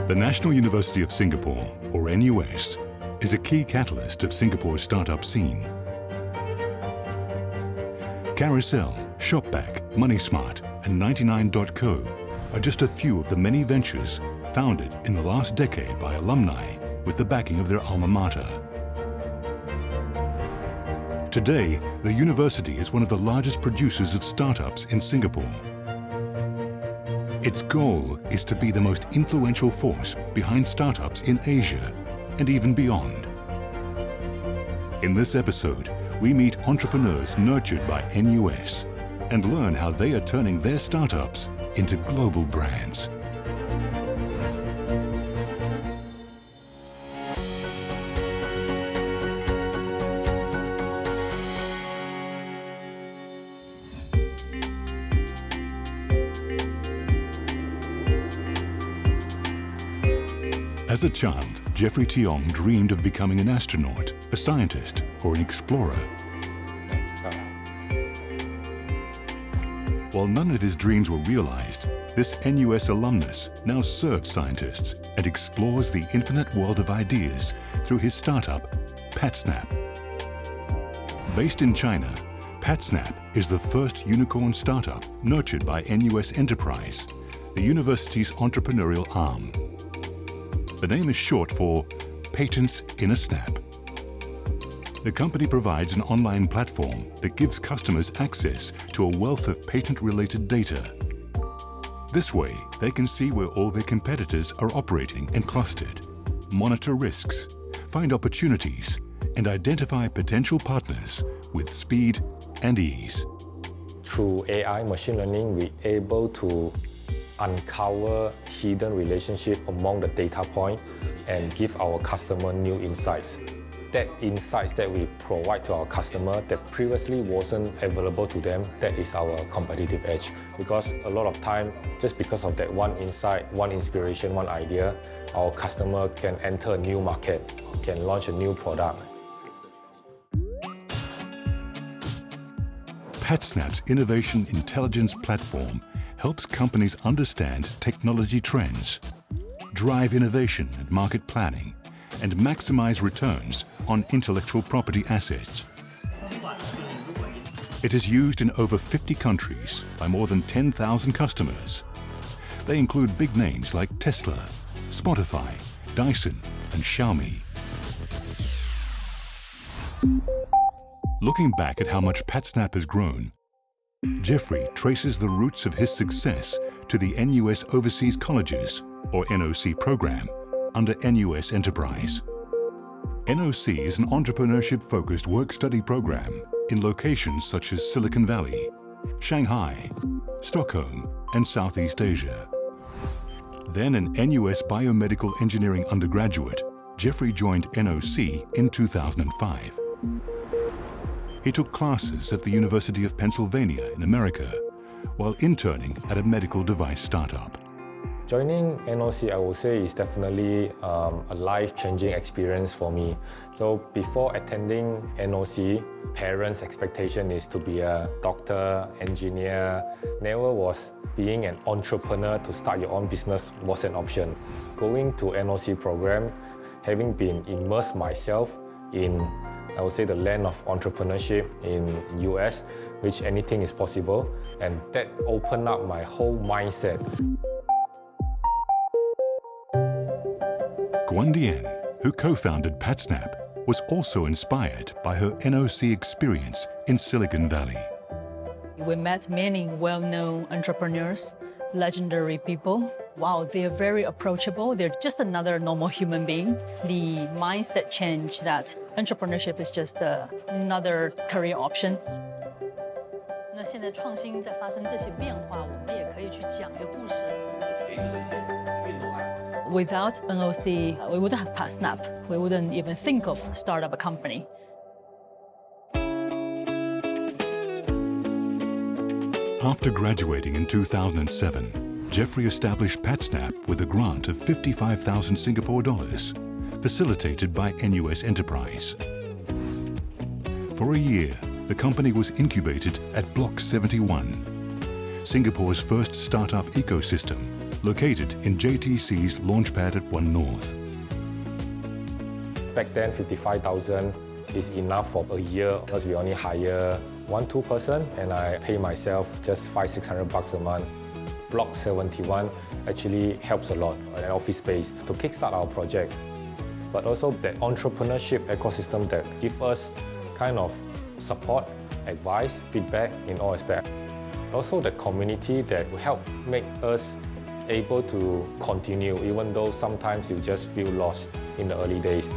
The National University of Singapore, or NUS, is a key catalyst of Singapore's startup scene. Carousel, Shopback, MoneySmart and 99.co are just a few of the many ventures founded in the last decade by alumni with the backing of their alma mater. Today, the university is one of the largest producers of startups in Singapore. Its goal is to be the most influential force behind startups in Asia and even beyond. In this episode, we meet entrepreneurs nurtured by NUS and learn how they are turning their startups into global brands. As a child, Jeffrey Tiong dreamed of becoming an astronaut, a scientist, or an explorer. While none of his dreams were realized, this NUS alumnus now serves scientists and explores the infinite world of ideas through his startup, Patsnap. Based in China, Patsnap is the first unicorn startup nurtured by NUS Enterprise, the university's entrepreneurial arm. The name is short for Patents in a Snap. The company provides an online platform that gives customers access to a wealth of patent-related data. This way, they can see where all their competitors are operating and clustered, monitor risks, find opportunities, and identify potential partners with speed and ease. Through AI machine learning, we're able to uncover hidden relationship among the data point and give our customer new insights. That insights that we provide to our customer that previously wasn't available to them, that is our competitive edge. Because a lot of time, just because of that one insight, one inspiration, one idea, our customer can enter a new market, can launch a new product. Patsnap's innovation intelligence platform helps companies understand technology trends, drive innovation and market planning, and maximize returns on intellectual property assets. It is used in over 50 countries by more than 10,000 customers. They include big names like Tesla, Spotify, Dyson, and Xiaomi. Looking back at how much Patsnap has grown, Jeffrey traces the roots of his success to the NUS Overseas Colleges, or NOC program, under NUS Enterprise. NOC is an entrepreneurship-focused work-study program in locations such as Silicon Valley, Shanghai, Stockholm, and Southeast Asia. Then an NUS biomedical engineering undergraduate, Jeffrey joined NOC in 2005. He took classes at the University of Pennsylvania in America, while interning at a medical device startup. Joining NOC, I would say, is definitely a life-changing experience for me. So before attending NOC, parents' expectation is to be a doctor, engineer. Never was being an entrepreneur to start your own business was an option. Going to NOC program, having been immersed myself in, I would say, the land of entrepreneurship in US, which anything is possible, and that opened up my whole mindset. Guan Dian, who co-founded Patsnap, was also inspired by her NOC experience in Silicon Valley. We met many well-known entrepreneurs, legendary people. Wow, they're very approachable. They're just another normal human being. The mindset change that entrepreneurship is just another career option. 那现在创新在发生这些变化，我们也可以去讲一个故事。 Without NOC, we wouldn't have Patsnap. We wouldn't even think of start up a company. After graduating in 2007, Jeffrey established Patsnap with a grant of 55,000 Singapore dollars, facilitated by NUS Enterprise. For a year, the company was incubated at Block 71, Singapore's first startup ecosystem, located in JTC's launchpad at 1 North. Back then, 55,000 is enough for a year because we only hire 1-2 person, and I pay myself just $500-600 a month. Block 71 actually helps a lot, an office space, to kickstart our project. But also the entrepreneurship ecosystem that give us kind of support, advice, feedback in all aspects. Also the community that will help make us able to continue, even though sometimes you just feel lost in the early days.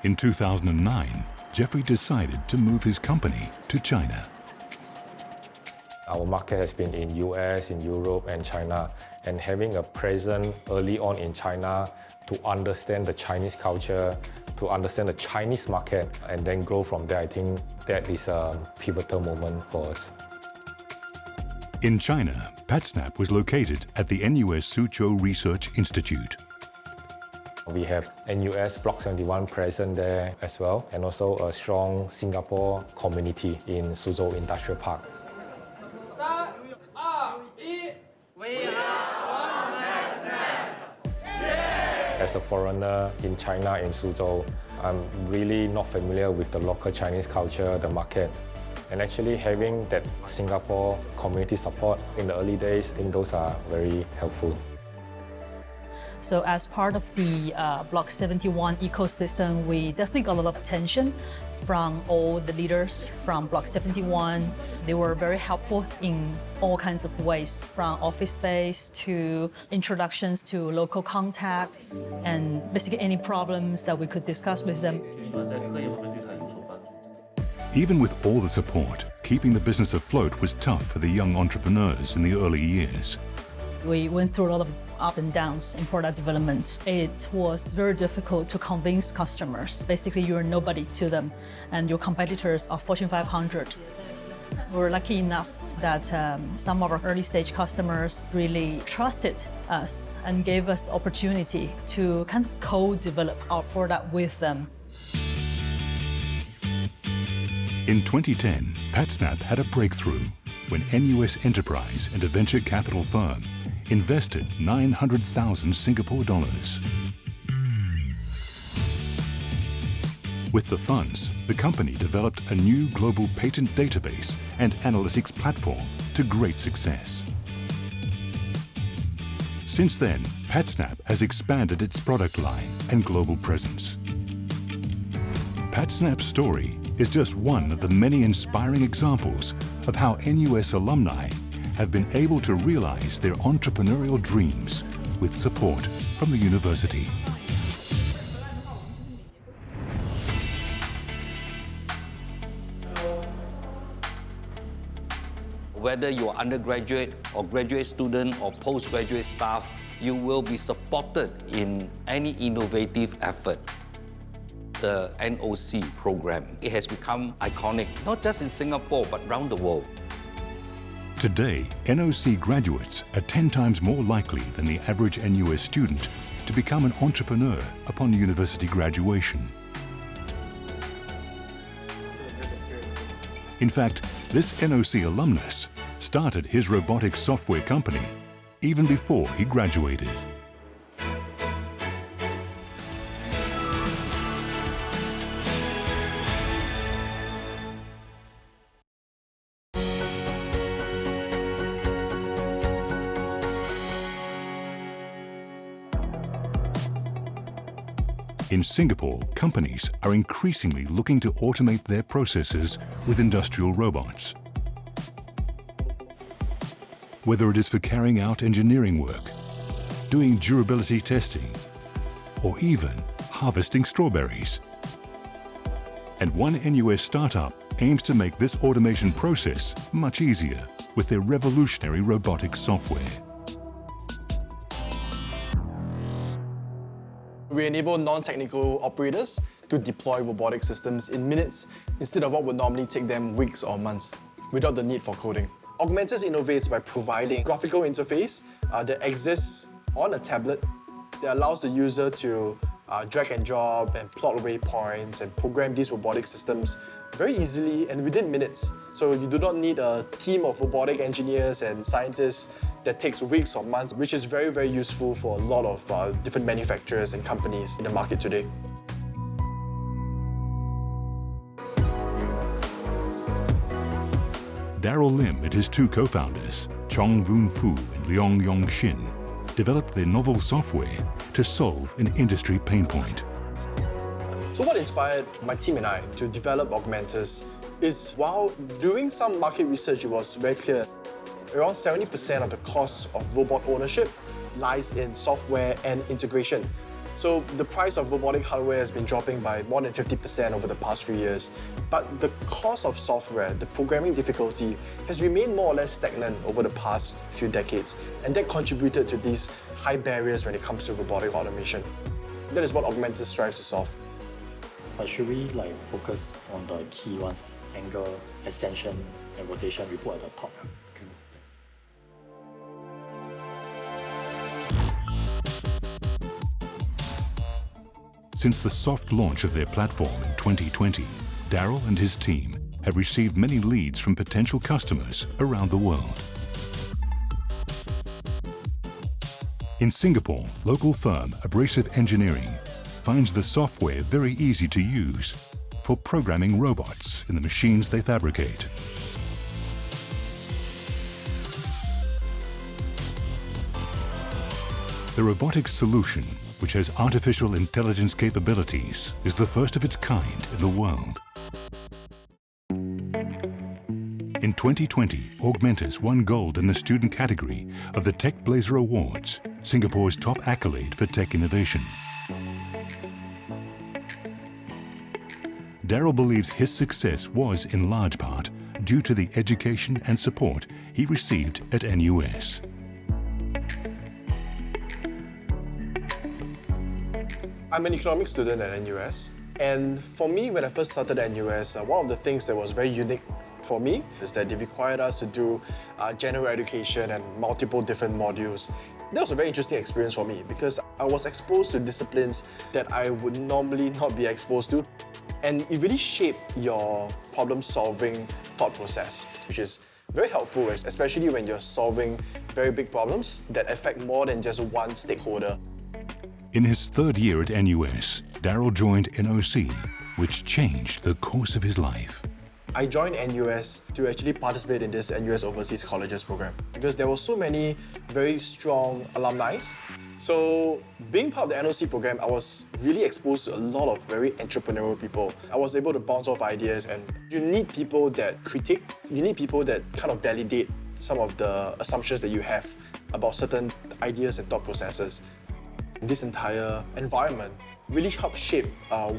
In 2009, Jeffrey decided to move his company to China. Our market has been in US, in Europe and China, and having a presence early on in China to understand the Chinese culture, to understand the Chinese market, and then grow from there, I think that is a pivotal moment for us. In China, Patsnap was located at the NUS Suzhou Research Institute. We have NUS Block 71 present there as well, and also a strong Singapore community in Suzhou Industrial Park. As a foreigner in China, in Suzhou, I'm really not familiar with the local Chinese culture, the market. And actually having that Singapore community support in the early days, I think those are very helpful. So as part of the Block 71 ecosystem, we definitely got a lot of attention from all the leaders from Block 71. They were very helpful in all kinds of ways, from office space to introductions to local contacts and basically any problems that we could discuss with them. Even with all the support, keeping the business afloat was tough for the young entrepreneurs in the early years. We went through a lot of up and downs in product development. It was very difficult to convince customers. Basically, you're nobody to them, and your competitors are Fortune 500. We were lucky enough that some of our early stage customers really trusted us and gave us the opportunity to kind of co-develop our product with them. In 2010, Patsnap had a breakthrough when NUS Enterprise and a venture capital firm invested 900,000 Singapore dollars. With the funds, the company developed a new global patent database and analytics platform to great success. Since then, Patsnap has expanded its product line and global presence. Patsnap's story is just one of the many inspiring examples of how NUS alumni have been able to realize their entrepreneurial dreams with support from the university. Whether you're undergraduate or graduate student or postgraduate staff, you will be supported in any innovative effort. The NOC program, it has become iconic, not just in Singapore, but around the world. Today, NOC graduates are 10 times more likely than the average NUS student to become an entrepreneur upon university graduation. In fact, this NOC alumnus started his robotic software company even before he graduated. In Singapore, companies are increasingly looking to automate their processes with industrial robots. Whether it is for carrying out engineering work, doing durability testing, or even harvesting strawberries. And one NUS startup aims to make this automation process much easier with their revolutionary robotic software. We enable non-technical operators to deploy robotic systems in minutes instead of what would normally take them weeks or months, without the need for coding. Augmentus innovates by providing a graphical interface that exists on a tablet that allows the user to drag and drop and plot waypoints and program these robotic systems very easily and within minutes. So you do not need a team of robotic engineers and scientists that takes weeks or months, which is very, very useful for a lot of different manufacturers and companies in the market today. Daryl Lim and his two co-founders, Chong Voon Fu and Leong Yong Shin, developed their novel software to solve an industry pain point. So what inspired my team and I to develop Augmentus is while doing some market research, it was very clear around 70% of the cost of robot ownership lies in software and integration. So the price of robotic hardware has been dropping by more than 50% over the past few years. But the cost of software, the programming difficulty, has remained more or less stagnant over the past few decades. And that contributed to these high barriers when it comes to robotic automation. That is what Augmentus strives to solve. But should we focus on the key ones, angle, extension, and rotation we put at the top? Since the soft launch of their platform in 2020, Daryl and his team have received many leads from potential customers around the world. In Singapore, local firm Abrasive Engineering finds the software very easy to use for programming robots in the machines they fabricate. The robotics solution, which has artificial intelligence capabilities, is the first of its kind in the world. In 2020, Augmentus won gold in the student category of the Tech Blazer Awards, Singapore's top accolade for tech innovation. Daryl believes his success was, in large part, due to the education and support he received at NUS. I'm an economics student at NUS, and for me, when I first started at NUS, one of the things that was very unique for me is that they required us to do general education and multiple different modules. That was a very interesting experience for me because I was exposed to disciplines that I would normally not be exposed to, and it really shaped your problem-solving thought process, which is very helpful, especially when you're solving very big problems that affect more than just one stakeholder. In his third year at NUS, Daryl joined NOC, which changed the course of his life. I joined NUS to actually participate in this NUS Overseas Colleges program because there were so many very strong alumni. So being part of the NOC program, I was really exposed to a lot of very entrepreneurial people. I was able to bounce off ideas, and you need people that critique, you need people that kind of validate some of the assumptions that you have about certain ideas and thought processes. This entire environment really helped shape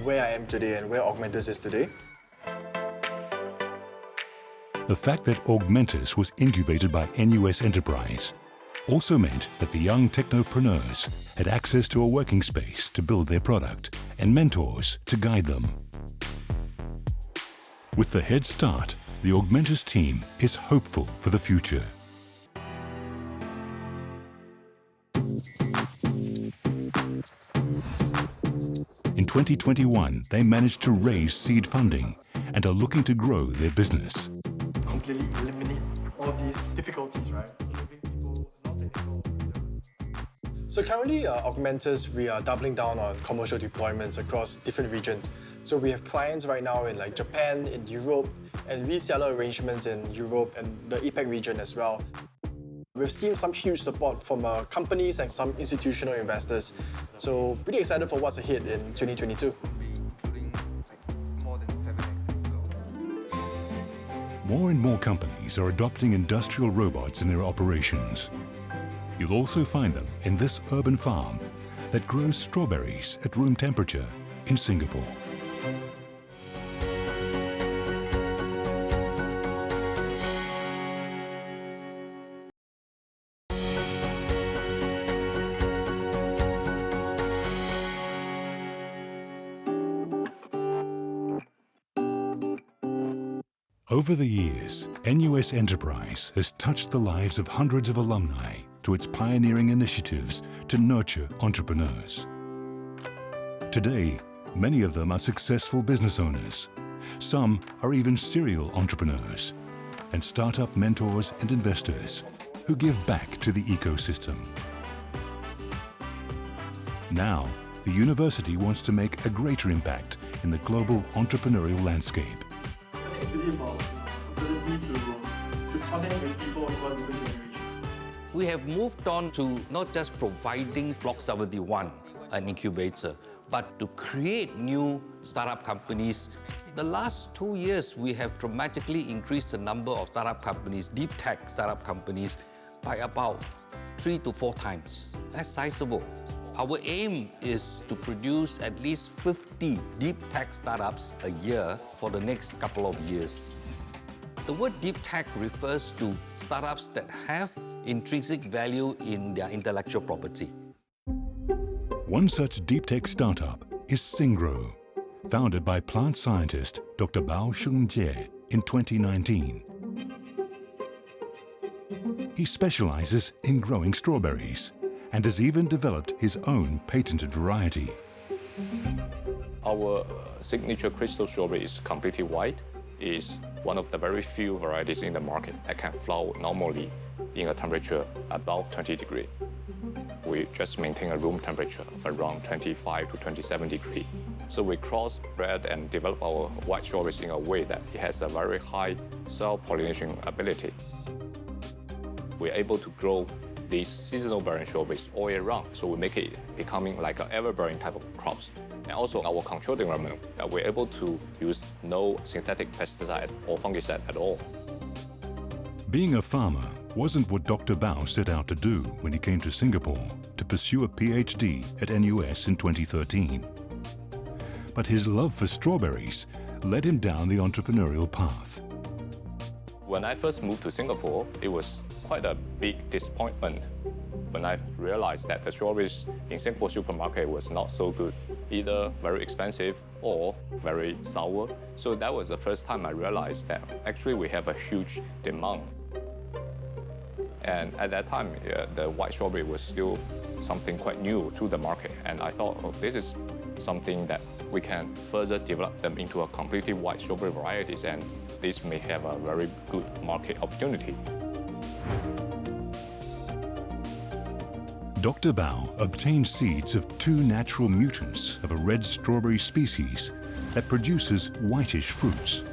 where I am today and where Augmentus is today. The fact that Augmentus was incubated by NUS Enterprise also meant that the young technopreneurs had access to a working space to build their product and mentors to guide them. With the head start, the Augmentus team is hopeful for the future. In 2021, they managed to raise seed funding and are looking to grow their business. Completely eliminate all these difficulties, right? So currently, Augmentus, we are doubling down on commercial deployments across different regions. So we have clients right now in Japan, in Europe, and reseller arrangements in Europe and the APAC region as well. We've seen some huge support from companies and some institutional investors. So pretty excited for what's ahead in 2022. More and more companies are adopting industrial robots in their operations. You'll also find them in this urban farm that grows strawberries at room temperature in Singapore. Over the years, NUS Enterprise has touched the lives of hundreds of alumni through its pioneering initiatives to nurture entrepreneurs. Today, many of them are successful business owners. Some are even serial entrepreneurs and startup mentors and investors who give back to the ecosystem. Now, the university wants to make a greater impact in the global entrepreneurial landscape. It's really about ability to connect with people across different generations. We have moved on to not just providing Block 71, an incubator, but to create new startup companies. The last 2 years, we have dramatically increased the number of startup companies, deep tech startup companies, by about 3 to 4 times. That's sizable. Our aim is to produce at least 50 deep tech startups a year for the next couple of years. The word deep tech refers to startups that have intrinsic value in their intellectual property. One such deep tech startup is Singrow, founded by plant scientist Dr. Bao Shungjie in 2019. He specializes in growing strawberries and has even developed his own patented variety. Our signature crystal strawberry is completely white. It is one of the very few varieties in the market that can flower normally in a temperature above 20 degrees. We just maintain a room temperature of around 25 to 27 degrees. So we crossbred and develop our white strawberries in a way that it has a very high self-pollination ability. We're able to grow these seasonal bearing strawberries all year round, so we make it becoming like an ever-bearing type of crops. And also our controlled environment, we're able to use no synthetic pesticide or fungicide at all. Being a farmer wasn't what Dr. Bao set out to do when he came to Singapore to pursue a PhD at NUS in 2013. But his love for strawberries led him down the entrepreneurial path. When I first moved to Singapore, it was quite a big disappointment when I realized that the strawberries in Singapore supermarket was not so good, either very expensive or very sour. So that was the first time I realized that actually we have a huge demand. And at that time, the white strawberry was still something quite new to the market. And I thought, oh, this is something that we can further develop them into a completely white strawberry varieties, and this may have a very good market opportunity. Dr. Bao obtained seeds of 2 natural mutants of a red strawberry species that produces whitish fruits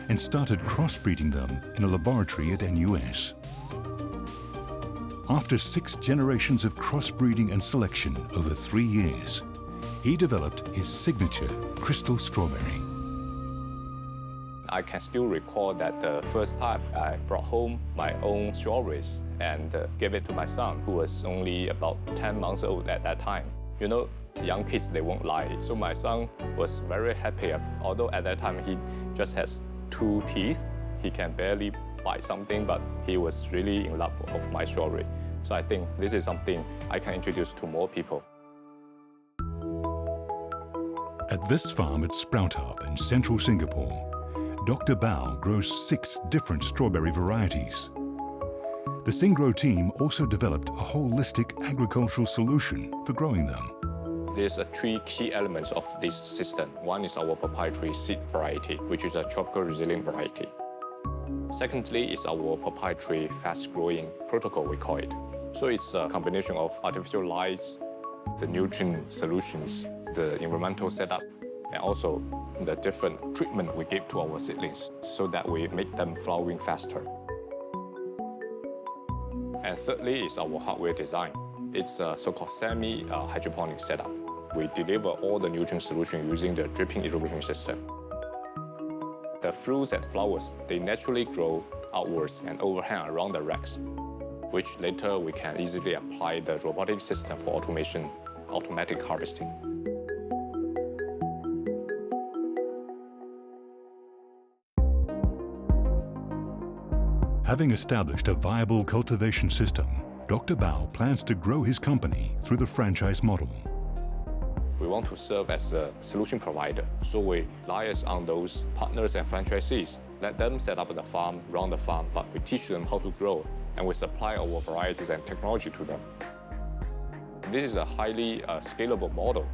and started crossbreeding them in a laboratory at NUS. After 6 generations of crossbreeding and selection over 3 years, he developed his signature crystal strawberry. I can still recall that the first time I brought home my own strawberries and gave it to my son, who was only about 10 months old at that time. You know, young kids, they won't lie. So my son was very happy, although at that time he just has 2 teeth. He can barely bite something, but he was really in love with my strawberry. So I think this is something I can introduce to more people. At this farm at Sprout Hub in central Singapore, Dr. Bao grows 6 different strawberry varieties. The Singrow team also developed a holistic agricultural solution for growing them. There's 3 key elements of this system. One is our proprietary seed variety, which is a tropical resilient variety. Secondly is our proprietary fast-growing protocol, we call it. So it's a combination of artificial lights, the nutrient solutions, the environmental setup, and also the different treatment we give to our seedlings so that we make them flowering faster. And thirdly is our hardware design. It's a so-called semi-hydroponic setup. We deliver all the nutrient solution using the dripping irrigation system. The fruits and flowers, they naturally grow outwards and overhang around the racks, which later we can easily apply the robotic system for automation, automatic harvesting. Having established a viable cultivation system, Dr. Bao plans to grow his company through the franchise model. We want to serve as a solution provider, so we liaise on those partners and franchisees. Let them set up the farm, run the farm, but we teach them how to grow, and we supply our varieties and technology to them. This is a highly scalable model.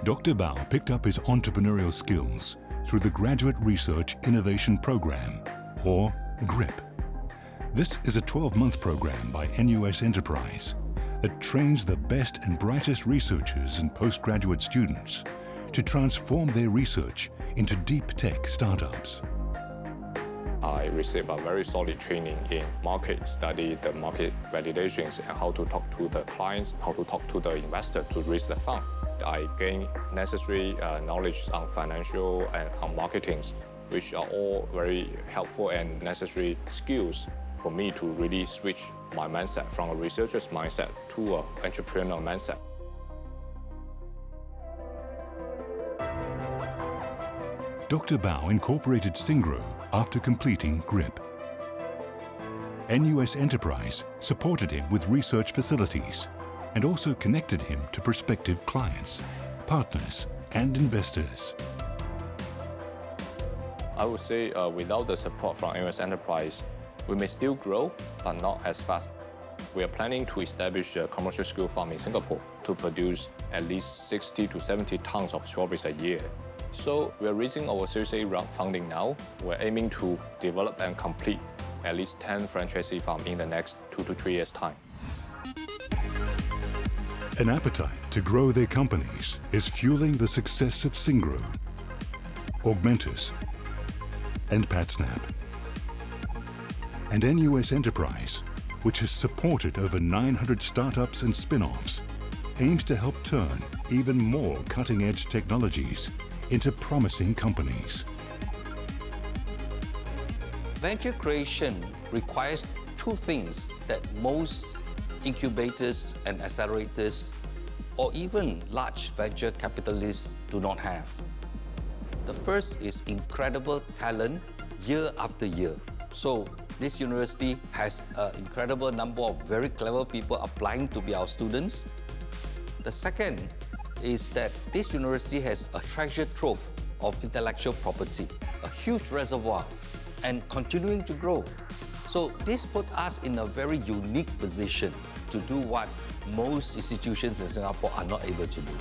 Dr. Bao picked up his entrepreneurial skills through the Graduate Research Innovation Program, or GRIP. This is a 12-month program by NUS Enterprise that trains the best and brightest researchers and postgraduate students to transform their research into deep tech startups. I received a very solid training in market study, the market validations, and how to talk to the clients, how to talk to the investor to raise the fund. I gained necessary knowledge on financial and on marketing, which are all very helpful and necessary skills for me to really switch my mindset from a researcher's mindset to an entrepreneurial mindset. Dr. Bao incorporated Singrow after completing GRIP. NUS Enterprise supported him with research facilities and also connected him to prospective clients, partners, and investors. I would say without the support from NUS Enterprise, we may still grow, but not as fast. We are planning to establish a commercial scale farm in Singapore to produce at least 60 to 70 tons of strawberries a year. So we are raising our Series A round funding now. We're aiming to develop and complete at least 10 franchisee farms in the next 2 to 3 years' time. An appetite to grow their companies is fueling the success of Singrow, Augmentus, and Patsnap. And NUS Enterprise, which has supported over 900 startups and spin-offs, aims to help turn even more cutting-edge technologies into promising companies. Venture creation requires two things that most incubators and accelerators or even large venture capitalists do not have. The first is incredible talent year after year. So this university has an incredible number of very clever people applying to be our students. The second is that this university has a treasure trove of intellectual property, a huge reservoir, and continuing to grow. So this put us in a very unique position to do what most institutions in Singapore are not able to do.